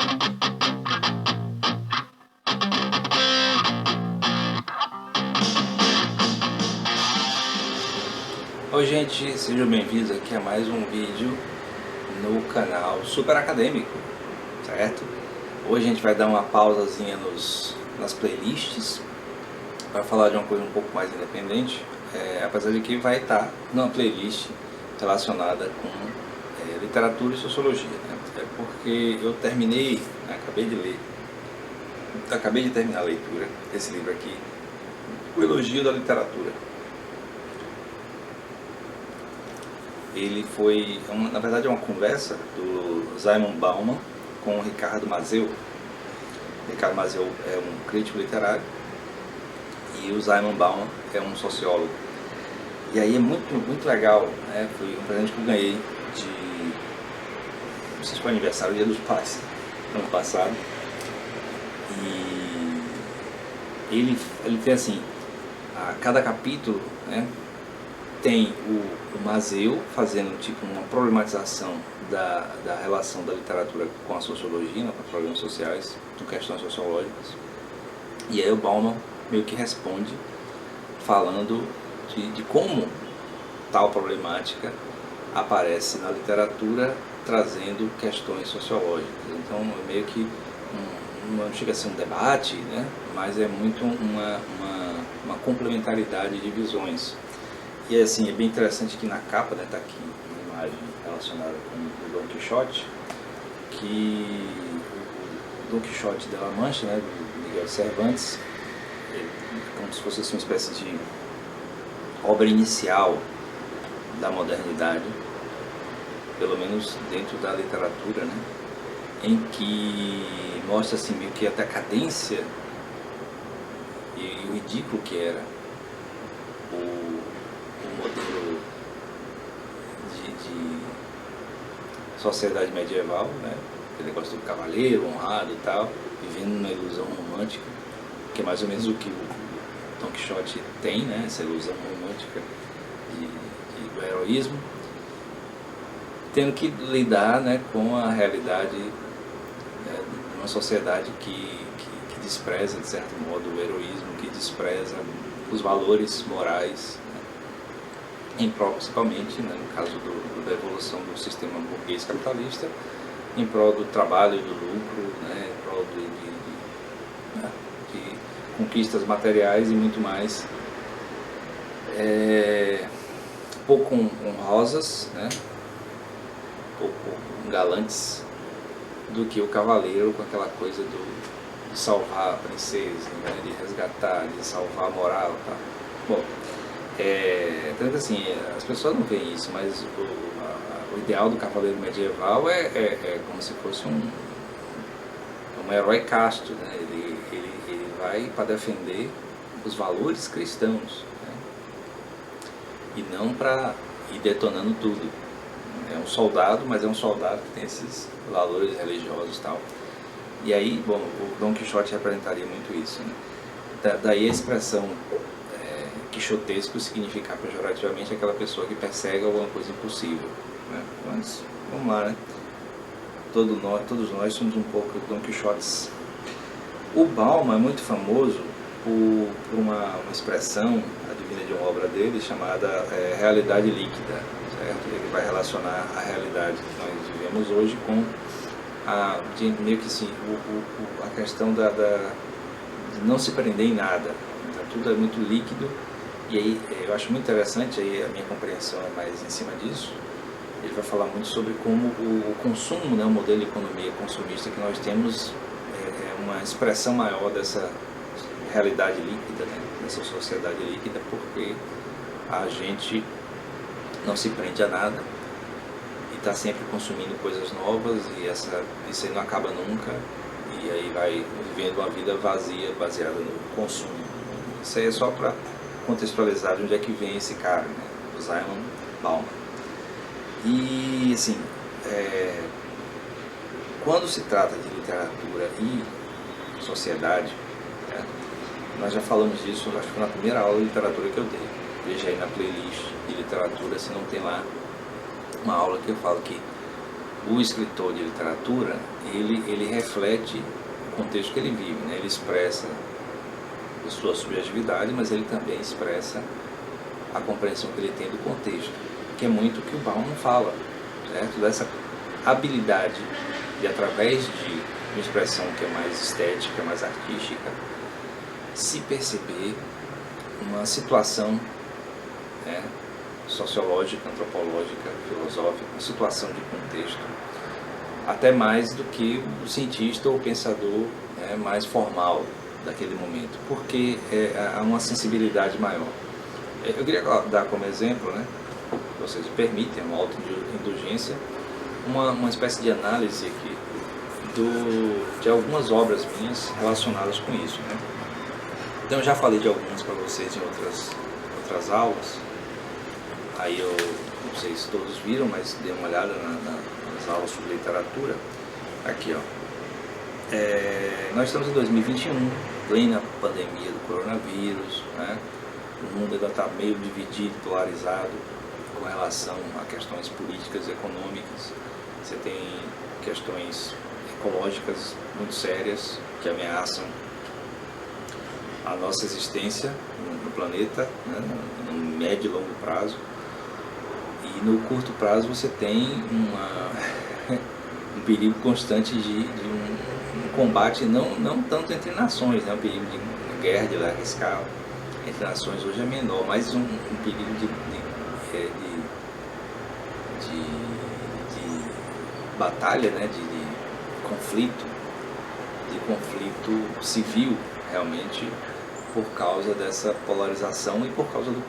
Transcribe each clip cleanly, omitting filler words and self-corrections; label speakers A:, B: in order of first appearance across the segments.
A: Oi gente, sejam bem-vindos aqui a mais um vídeo no canal Super Acadêmico, certo? Hoje a gente vai dar uma pausazinha nas playlists para falar de uma coisa um pouco mais independente, apesar de que vai estar numa playlist relacionada com literatura e sociologia, né? É porque eu terminei, acabei de terminar a leitura desse livro aqui, O Elogio da Literatura. Ele foi, na verdade, é uma conversa do Zygmunt Bauman com o Ricardo Mazzeo. Ricardo Mazzeo é um crítico literário e o Zygmunt Bauman é um sociólogo. E aí é muito legal, né? Foi um presente que eu ganhei não sei se foi aniversário, Dia dos Pais, ano passado. E ele tem assim, a cada capítulo, né, tem o Mazzeo fazendo tipo uma problematização da relação da literatura com a sociologia, né, com problemas sociais, com questões sociológicas. E aí o Bauman meio que responde falando de como tal problemática aparece na literatura, trazendo questões sociológicas. Então é meio que não chega a ser um debate, né, mas é muito uma complementaridade de visões. E assim, é bem interessante que na capa, né, tá aqui uma imagem relacionada com o Dom Quixote, que o Dom Quixote de La Mancha, né, do Miguel de Cervantes, como se fosse assim, uma espécie de obra inicial da modernidade, pelo menos dentro da literatura, né, em que mostra assim, meio que até a cadência e o ridículo que era o modelo de sociedade medieval, né? Aquele negócio do cavaleiro honrado e tal, vivendo numa ilusão romântica, que é mais ou menos o que o Don Quixote tem, né? Essa ilusão romântica do heroísmo, tendo que lidar, né, com a realidade, né, de uma sociedade que despreza, de certo modo, o heroísmo, que despreza os valores morais, em prol, principalmente, né, no caso da evolução do sistema burguês capitalista, em prol do trabalho e do lucro, né, em prol de conquistas materiais e muito mais, pouco honrosas, né, pouco galantes, do que o cavaleiro com aquela coisa de salvar a princesa, né, de resgatar, de salvar a moral, tá? Bom, tanto assim, as pessoas não veem isso, mas o ideal do cavaleiro medieval é como se fosse um herói casto, né? Ele vai para defender os valores cristãos, né? E não para ir detonando tudo. É um soldado, mas é um soldado que tem esses valores religiosos e tal. E aí, bom, o Dom Quixote representaria muito isso, né? Daí a expressão quixotesco significar pejorativamente aquela pessoa que persegue alguma coisa impossível, né? Mas vamos lá, né? Todos nós somos um pouco Don Quixotes. O Bauman é muito famoso por uma expressão advinda de uma obra dele chamada realidade líquida, certo? Ele vai relacionar a realidade que nós vivemos hoje com meio que assim, a questão de não se prender em nada. Então, tudo é muito líquido. E aí eu acho muito interessante, aí a minha compreensão é mais em cima disso. Ele vai falar muito sobre como o consumo, né, o modelo de economia consumista que nós temos é uma expressão maior dessa realidade líquida, né, dessa sociedade líquida, porque a gente não se prende a nada e está sempre consumindo coisas novas e isso aí não acaba nunca, e aí vai vivendo uma vida vazia, baseada no consumo. Isso aí é só para contextualizar de onde é que vem esse cara, né? O Zygmunt Bauman. E assim, quando se trata de literatura e sociedade, né, nós já falamos disso, acho que foi na primeira aula de literatura que eu dei. Veja aí na playlist de literatura se não tem lá uma aula que eu falo que o escritor de literatura, ele reflete o contexto que ele vive, né? Ele expressa a sua subjetividade, mas ele também expressa a compreensão que ele tem do contexto, que é muito o que o Bauman fala, certo? Dessa habilidade de, através de uma expressão que é mais estética, mais artística, se perceber uma situação, né, sociológica, antropológica, filosófica, uma situação de contexto, até mais do que o cientista ou o pensador, né, mais formal daquele momento, porque há uma sensibilidade maior. Eu queria dar como exemplo, né, se vocês permitem, uma autoindulgência, uma espécie de análise aqui de algumas obras minhas relacionadas com isso, né? Então eu já falei de algumas para vocês em outras aulas, aí eu não sei se todos viram, mas dê uma olhada nas aulas sobre literatura. Aqui, ó. Nós estamos em 2021, plena pandemia do coronavírus, né? O mundo ainda está meio dividido, polarizado com relação a questões políticas e econômicas. Você tem questões ecológicas muito sérias que ameaçam a nossa existência no planeta, né, no médio e longo prazo. E no curto prazo você tem um perigo constante de um combate, não tanto entre nações, né, um perigo de guerra de larga escala entre nações hoje é menor, mas um perigo de batalha, né, de conflito civil, realmente, por causa dessa polarização e por causa da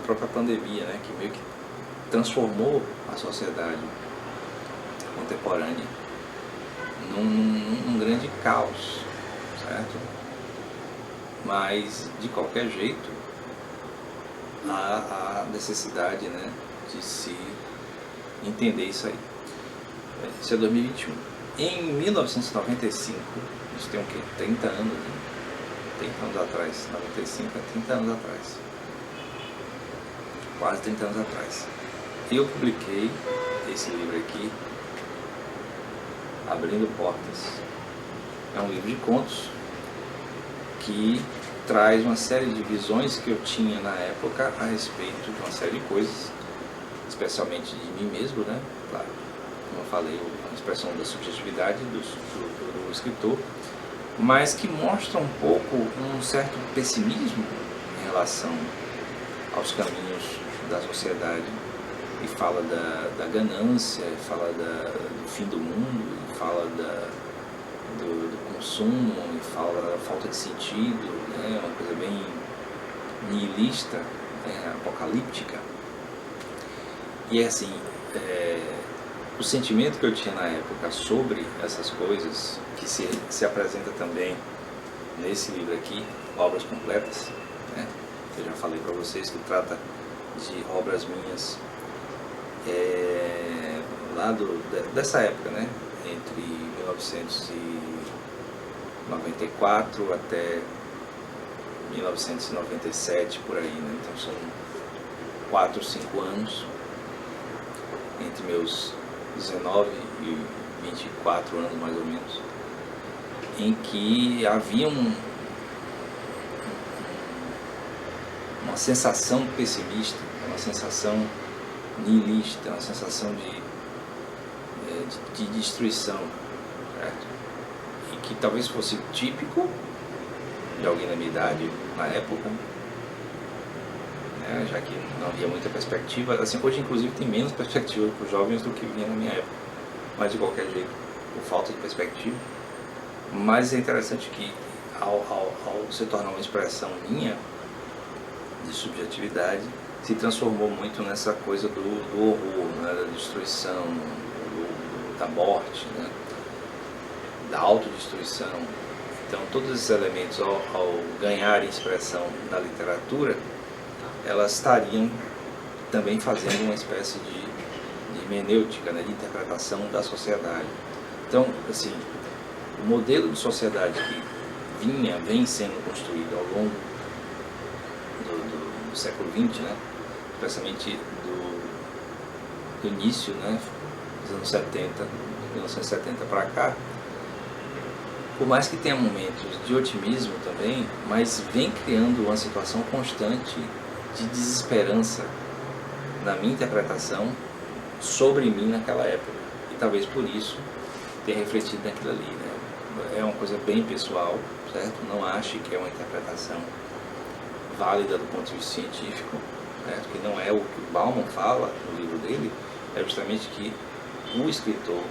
A: própria pandemia, né, que meio que transformou a sociedade contemporânea num grande caos, certo? Mas, de qualquer jeito, há necessidade, né, de se entender isso aí. Isso é 2021. Em 1995, isso tem o quê? 30 anos, né? 30 anos atrás, 95 é 30 anos atrás. Quase 30 anos atrás. Eu publiquei esse livro aqui, Abrindo Portas. É um livro de contos que traz uma série de visões que eu tinha na época a respeito de uma série de coisas, especialmente de mim mesmo, né? Claro, como eu falei, a expressão da subjetividade do escritor, mas que mostra um pouco um certo pessimismo em relação aos caminhos da sociedade, e fala da ganância, fala do fim do mundo, fala do consumo, e fala da falta de sentido, né? Uma coisa bem nihilista, né? Apocalíptica. E assim, o sentimento que eu tinha na época sobre essas coisas, que se apresenta também nesse livro aqui, Obras Completas, né? Que eu já falei para vocês, que trata de obras minhas lá dessa época, né? Entre 1994 até 1997, por aí, né? Então são 4, 5 anos, entre meus 19 e 24 anos mais ou menos, em que havia uma sensação pessimista, uma sensação nihilista, uma sensação de destruição, certo? E que talvez fosse típico de alguém da minha idade na época, né? Já que não havia muita perspectiva. Assim, hoje inclusive tem menos perspectiva para os jovens do que vinha na minha época, mas de qualquer jeito, por falta de perspectiva. Mas é interessante que ao se tornar uma expressão minha de subjetividade, se transformou muito nessa coisa do horror, né? Da destruição, da morte, né? Da autodestruição. Então todos esses elementos, ao ganharem expressão na literatura, elas estariam também fazendo uma espécie de hermenêutica, né? De interpretação da sociedade. Então, assim, o modelo de sociedade que vem sendo construído ao longo do século XX, né? Especialmente do início, né? dos anos 70, 1970 para cá, por mais que tenha momentos de otimismo também, mas vem criando uma situação constante de desesperança na minha interpretação sobre mim naquela época. E talvez por isso ter refletido naquilo ali, né? É uma coisa bem pessoal, certo? Não ache que é uma interpretação válida do ponto de vista científico, certo? Que não é o que o Bauman fala no livro dele, é justamente que o escritor,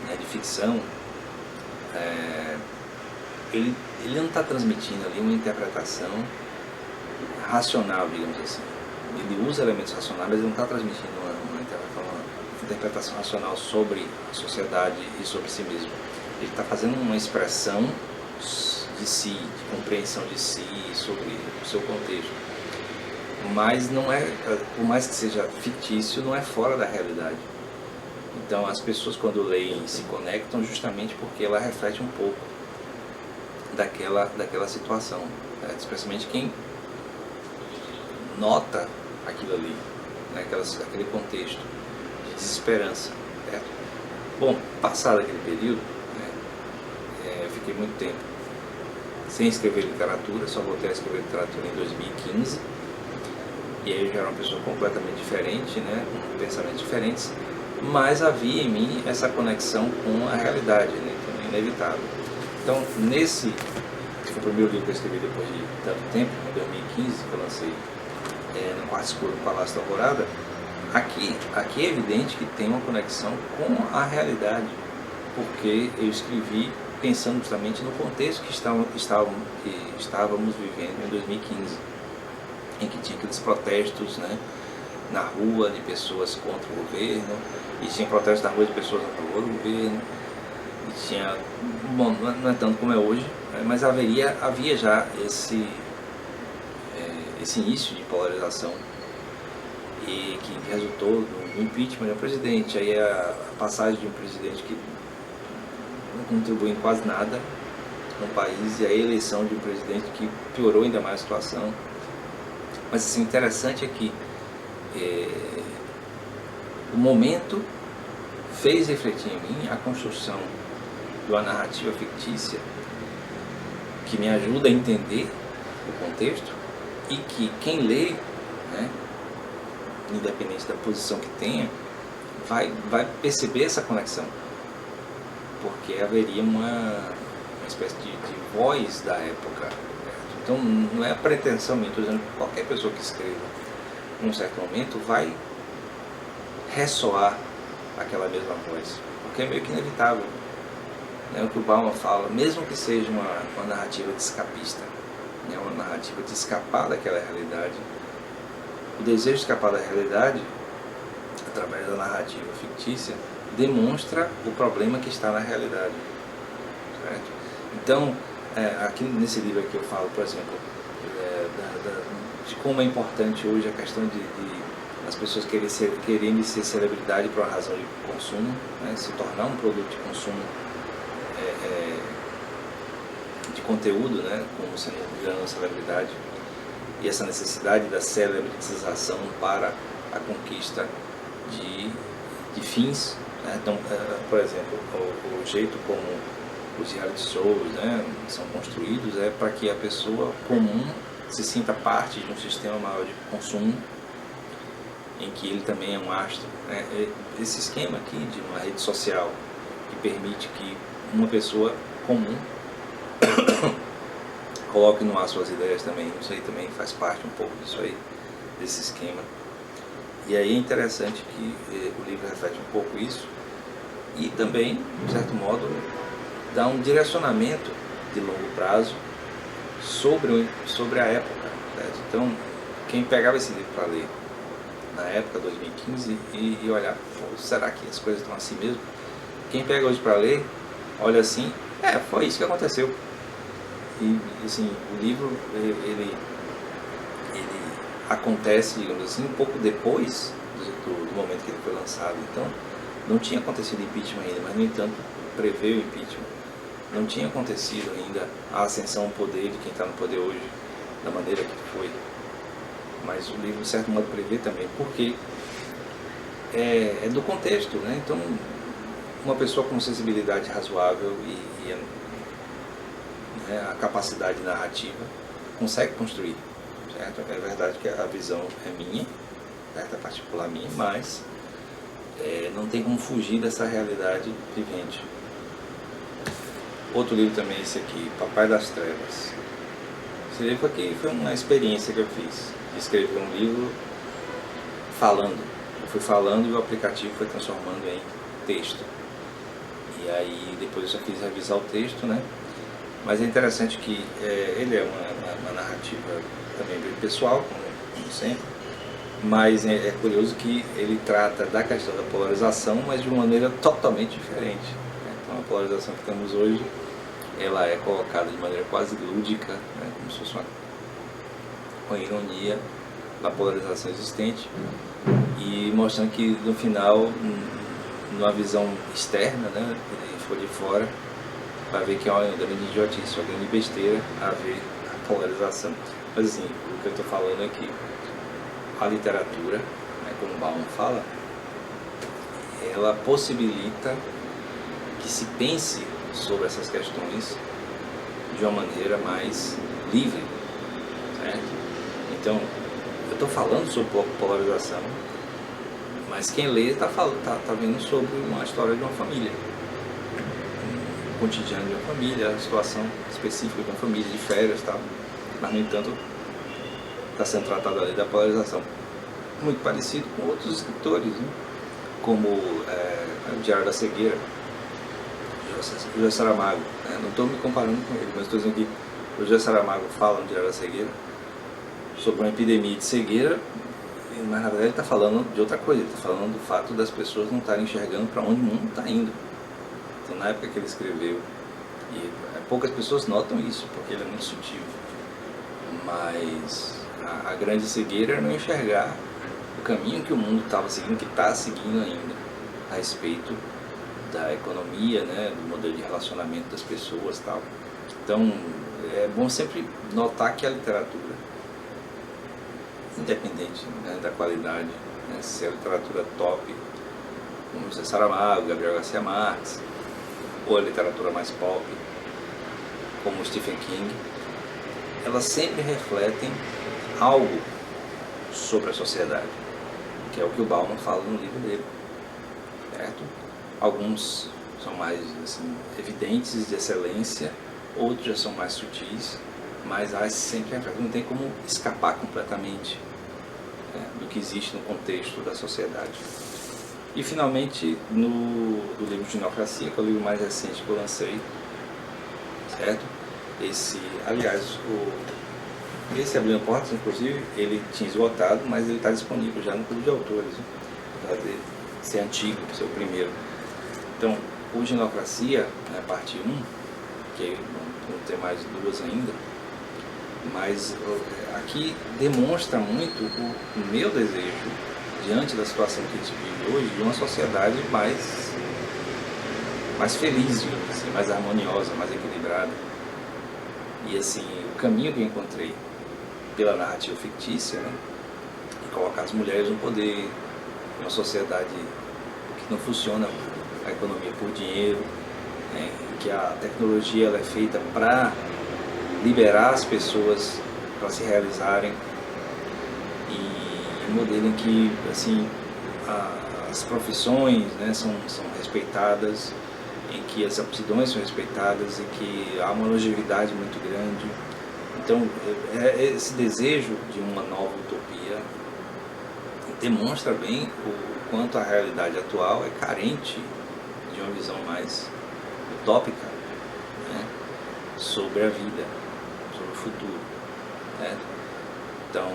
A: né, de ficção, ele não está transmitindo ali uma interpretação racional, digamos assim. Ele usa elementos racionais, mas ele não está transmitindo uma interpretação racional sobre a sociedade e sobre si mesmo. Ele está fazendo uma expressão de si, de compreensão de si, sobre o seu contexto. Mas não é, por mais que seja fictício, não é fora da realidade. Então as pessoas, quando leem, se conectam justamente porque ela reflete um pouco daquela situação, né? Especialmente quem nota aquilo ali, né? Aquele contexto de desesperança, certo? Bom, passado aquele período, né, eu fiquei muito tempo sem escrever literatura, só voltei a escrever literatura em 2015, e aí eu já era uma pessoa completamente diferente, né, com pensamentos diferentes, mas havia em mim essa conexão com a realidade, né, que é inevitável. Então, foi o primeiro livro que eu escrevi depois de tanto tempo, em 2015, que eu lancei no Quarto Escuro do Palácio da Alvorada. Aqui é evidente que tem uma conexão com a realidade, porque eu escrevi pensando justamente no contexto que estávamos vivendo em 2015, em que tinha aqueles protestos, né, na rua de pessoas contra o governo, e tinha protestos na rua de pessoas a favor do governo, e tinha, bom, não é tanto como é hoje, né, mas havia já esse início de polarização, e que resultou no impeachment do presidente, aí a passagem de um presidente que não contribuiu em quase nada no país, e a eleição de um presidente que piorou ainda mais a situação. Mas assim, interessante é que o momento fez refletir em mim a construção de uma narrativa fictícia que me ajuda a entender o contexto, e que quem lê, né, independente da posição que tenha, vai perceber essa conexão, porque haveria uma espécie de voz da época. Então não é a pretensão minha, estou dizendo que qualquer pessoa que escreva em um certo momento vai ressoar aquela mesma voz, porque é meio que inevitável, né? O que o Bauman fala, mesmo que seja uma narrativa de escapista, né? Uma narrativa de escapar daquela realidade, o desejo de escapar da realidade, através da narrativa fictícia, demonstra o problema que está na realidade, certo? Então, aqui nesse livro aqui eu falo, por exemplo, de como é importante hoje a questão de as pessoas querendo ser celebridade por uma razão de consumo, né? Se tornar um produto de consumo de conteúdo, né? Como sendo uma celebridade, e essa necessidade da celebritização para a conquista de fins, né? Então, por exemplo, o jeito como os reality shows, né, são construídos é para que a pessoa comum se sinta parte de um sistema maior de consumo, em que ele também é um astro, né? Esse esquema aqui de uma rede social que permite que uma pessoa comum coloque no ar suas ideias também, isso aí também faz parte um pouco disso aí, desse esquema. E aí é interessante que o livro reflete um pouco isso, e também, de certo modo, dá um direcionamento de longo prazo sobre a época, certo? Então, quem pegava esse livro para ler na época, 2015, e olhar, será que as coisas estão assim mesmo? Quem pega hoje para ler, olha assim, foi isso que aconteceu. E assim, o livro ele acontece, digamos assim, um pouco depois do momento que ele foi lançado. Então, não tinha acontecido impeachment ainda, mas no entanto prevê o impeachment. Não tinha acontecido ainda a ascensão ao poder de quem está no poder hoje, da maneira que foi. Mas o livro, de certo modo, prevê também, porque é do contexto, né? Então, uma pessoa com sensibilidade razoável e né, a capacidade narrativa consegue construir, certo? É verdade que a visão é minha, certo? É particular minha, mas não tem como fugir dessa realidade vivente. Outro livro também é esse aqui, Papai das Trevas. Esse livro aqui foi uma experiência que eu fiz, de escrever um livro falando. Eu fui falando e o aplicativo foi transformando em texto. E aí depois eu só fiz revisar o texto, né? Mas é interessante que ele é uma narrativa também bem pessoal, como sempre, mas é curioso que ele trata da questão da polarização, mas de uma maneira totalmente diferente, né? Então a polarização que temos hoje, ela é colocada de maneira quase lúdica, né? Como se fosse uma ironia da polarização existente, e mostrando que no final, numa visão externa, né, se for de fora, vai ver que é uma grande idiotice, uma grande besteira a ver a polarização. Mas assim, o que eu estou falando é que a literatura, né, como Bauman fala, ela possibilita que se pense sobre essas questões de uma maneira mais livre, certo? Então, eu estou falando sobre polarização, mas quem lê está vendo sobre uma história de uma família, um cotidiano de uma família, a situação específica de uma família, de férias e tal. Mas, no entanto, está sendo tratado ali da polarização. Muito parecido com outros escritores, né? Como o Diário da Cegueira, José Saramago. Né? Não estou me comparando com ele, mas estou dizendo que o José Saramago fala no Diário da Cegueira sobre uma epidemia de cegueira, mas na verdade ele está falando de outra coisa, ele está falando do fato das pessoas não estarem enxergando para onde o mundo está indo. Então, na época que ele escreveu, e poucas pessoas notam isso, porque ele é muito sutil, mas a grande cegueira era não enxergar o caminho que o mundo estava seguindo, que está seguindo ainda, a respeito da economia, né, do modelo de relacionamento das pessoas e tal. Então, é bom sempre notar que a literatura, independente, né, da qualidade, né, se é literatura top, como José Saramago, Gabriel Garcia Marques, ou a literatura mais pop, como Stephen King, elas sempre refletem algo sobre a sociedade, que é o que o Bauman fala no livro dele, certo? Alguns são mais assim, evidentes, de excelência, outros já são mais sutis, mas há sempre refletem, não tem como escapar completamente, né, do que existe no contexto da sociedade. E finalmente, no livro Ginocracia, que é o livro mais recente que eu lancei, certo? Esse Abrindo Portas, inclusive, ele tinha esgotado, mas ele está disponível já no Clube de Autores, né? Apesar de ser antigo, ser o primeiro. Então, o Ginocracia, né, parte 1, que vão ter mais duas ainda, mas aqui demonstra muito o meu desejo, diante da situação que a gente vive hoje, de uma sociedade mais feliz, digamos assim, mais harmoniosa, mais equilibrada. E assim, o caminho que eu encontrei pela narrativa fictícia, né, é colocar as mulheres no poder, em uma sociedade que não funciona a economia por dinheiro, né, que a tecnologia ela é feita para liberar as pessoas para se realizarem, e um modelo em que assim, as profissões, né, são respeitadas, em que as aptidões são respeitadas e que há uma longevidade muito grande. Então, esse desejo de uma nova utopia demonstra bem o quanto a realidade atual é carente de uma visão mais utópica, né, sobre a vida, sobre o futuro, né? Então,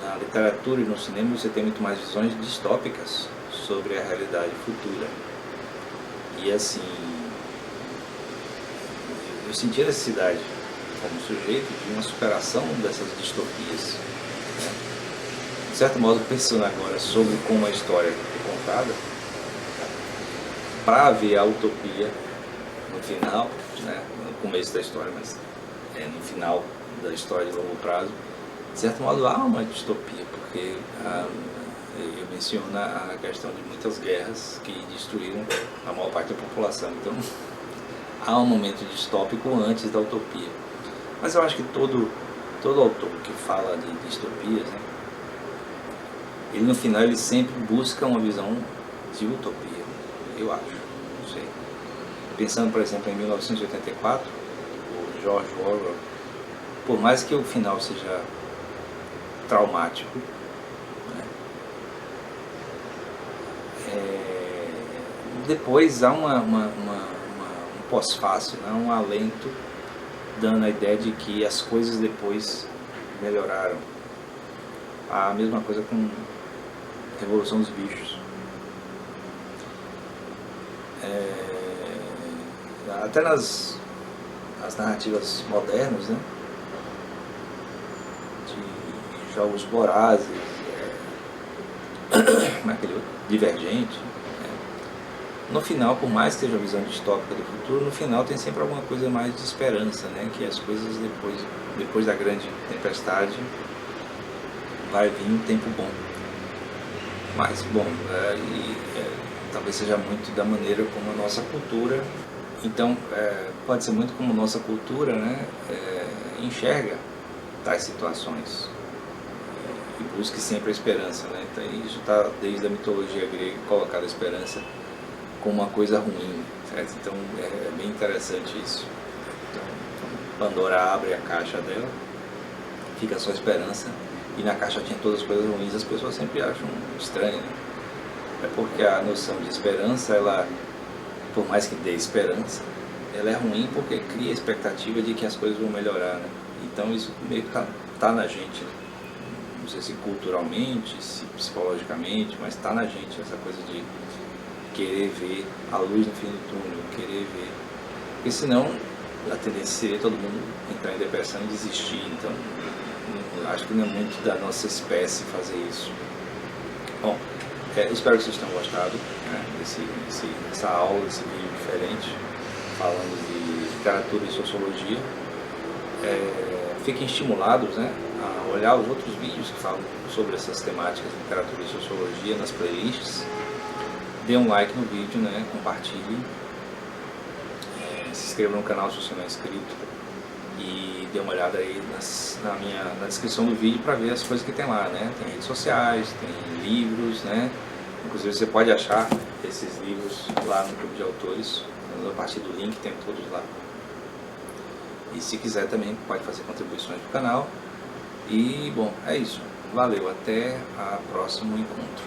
A: na literatura e no cinema você tem muito mais visões distópicas sobre a realidade futura. E assim, eu senti a necessidade, como sujeito, de uma superação dessas distopias, né? De certo modo, pensando agora sobre como a história é contada, para ver a utopia no final, né? No começo da história, mas no final da história de longo prazo, de certo modo há uma distopia, porque eu menciono a questão de muitas guerras que destruíram a maior parte da população. Então, há um momento distópico antes da utopia. Mas eu acho que todo autor que fala de distopias, né, ele no final ele sempre busca uma visão de utopia, eu acho, não sei. Pensando, por exemplo, em 1984, o George Orwell, por mais que o final seja traumático, né, depois há um pós-fácil, né, um alento, dando a ideia de que as coisas depois melhoraram. A mesma coisa com a Revolução dos Bichos. Até nas narrativas modernas, né, de Jogos Vorazes, aquele outro, Divergente, né. No final, por mais que seja uma visão distópica do futuro, no final tem sempre alguma coisa mais de esperança, né, que as coisas depois da grande tempestade vai vir um tempo bom. Mas, bom, talvez seja muito da maneira como a nossa cultura, então, pode ser muito como a nossa cultura, né, enxerga tais situações e busque sempre a esperança, né. Então, isso está desde a mitologia grega, colocar a esperança como uma coisa ruim, certo? Então, é bem interessante isso. Então, Pandora abre a caixa dela, fica só a esperança, e na caixa tinha todas as coisas ruins, as pessoas sempre acham estranho, né? É porque a noção de esperança, ela, por mais que dê esperança, ela é ruim porque cria a expectativa de que as coisas vão melhorar, né? Então isso meio que tá na gente, né? Não sei se culturalmente, se psicologicamente, mas tá na gente essa coisa de querer ver a luz no fim do túnel, querer ver, porque senão a tendência seria todo mundo entrar em depressão e desistir. Então acho que não é muito da nossa espécie fazer isso. Bom, espero que vocês tenham gostado, né, dessa aula, desse vídeo diferente, falando de literatura e sociologia. Fiquem estimulados, né, a olhar os outros vídeos que falam sobre essas temáticas de literatura e sociologia nas playlists. Dê um like no vídeo, né, compartilhe, se inscreva no canal se você não é inscrito e dê uma olhada aí na descrição do vídeo para ver as coisas que tem lá, né? Tem redes sociais, tem livros, né? Inclusive você pode achar esses livros lá no grupo de autores, a partir do link tem todos lá. E se quiser também pode fazer contribuições para o canal. E bom, é isso. Valeu, até o próximo encontro.